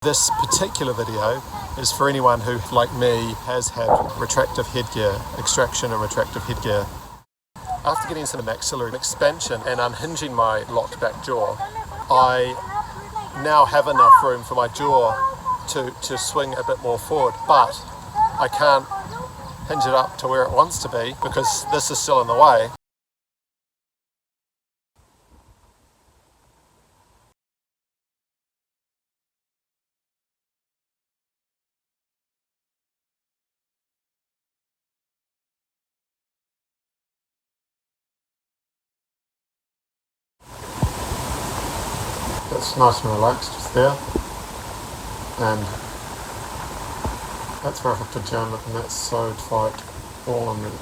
This particular video is for anyone who, like me, has had retractive headgear, extraction and retractive headgear. After getting some maxillary expansion and unhinging my locked back jaw, I now have enough room for my jaw to swing a bit more forward, but I can't hinge it up to where it wants to be because this is still in the way. It's nice and relaxed just there, and that's where I have to jam it, and that's so tight all in there.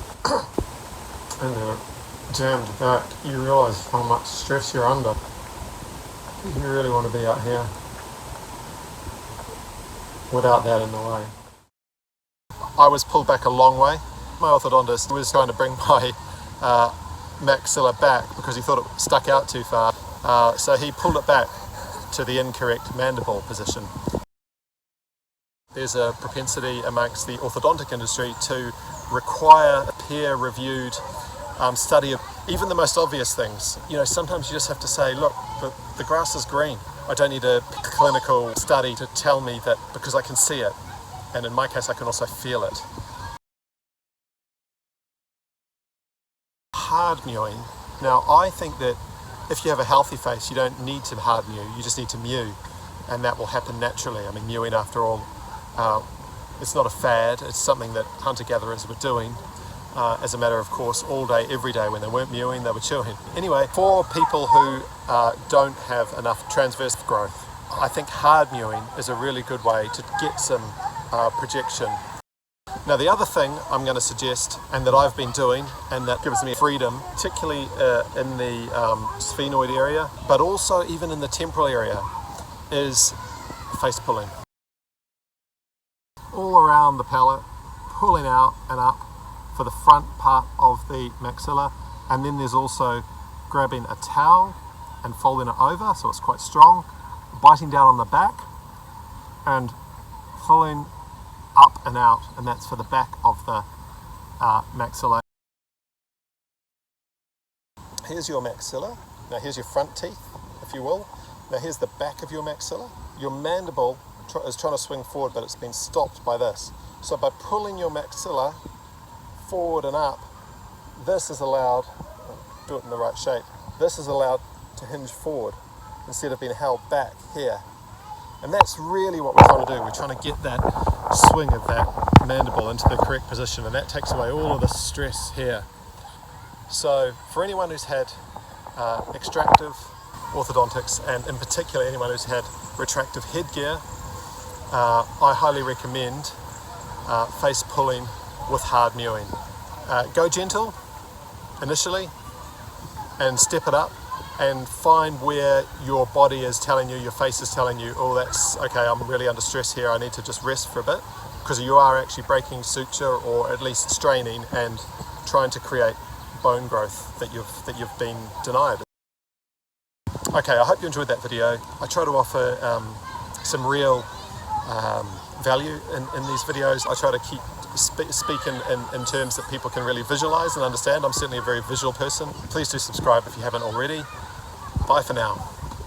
And then jammed back, you realise how much stress you're under. You really want to be out here without that in the way. I was pulled back a long way. My orthodontist was trying to bring my maxilla back because he thought it stuck out too far. So he pulled it back to the incorrect mandible position. There's a propensity amongst the orthodontic industry to require a peer-reviewed study of even the most obvious things. You know, sometimes you just have to say, look, the grass is green. I don't need a clinical study to tell me that because I can see it. And in my case, I can also feel it. Hard mewing. Now, I think that if you have a healthy face, you don't need to hard mew, you just need to mew, and that will happen naturally. I mean, mewing, after all, it's not a fad, it's something that hunter-gatherers were doing, as a matter of course, all day, every day. When they weren't mewing, they were chewing. Anyway, for people who don't have enough transverse growth, I think hard mewing is a really good way to get some projection. Now, the other thing I'm going to suggest, and that I've been doing, and that gives me freedom, particularly in the sphenoid area, but also even in the temporal area, is face pulling. All around the palate, pulling out and up for the front part of the maxilla, and then there's also grabbing a towel and folding it over so it's quite strong, biting down on the back, and pulling up and out, and that's for the back of the maxilla. Here's your maxilla. Now here's your front teeth, if you will. Now here's the back of your maxilla. Your mandible is trying to swing forward, but it's been stopped by this. So by pulling your maxilla forward and up, this is allowed, do it in the right shape, this is allowed to hinge forward instead of being held back here. And that's really what we're trying to do. We're trying to get that swing of that mandible into the correct position, and that takes away all of the stress here. So for anyone who's had extractive orthodontics, and in particular anyone who's had retractive headgear, I highly recommend face pulling with hard mewing. Go gentle initially and step it up, and find where your body is telling you, your face is telling you, oh, that's okay, I'm really under stress here, I need to just rest for a bit, because you are actually breaking suture, or at least straining and trying to create bone growth that you've been denied. Okay, I hope you enjoyed that video. I try to offer some real value in these videos. I try to keep speak in terms that people can really visualize and understand. I'm certainly a very visual person. Please do subscribe if you haven't already. Bye for now.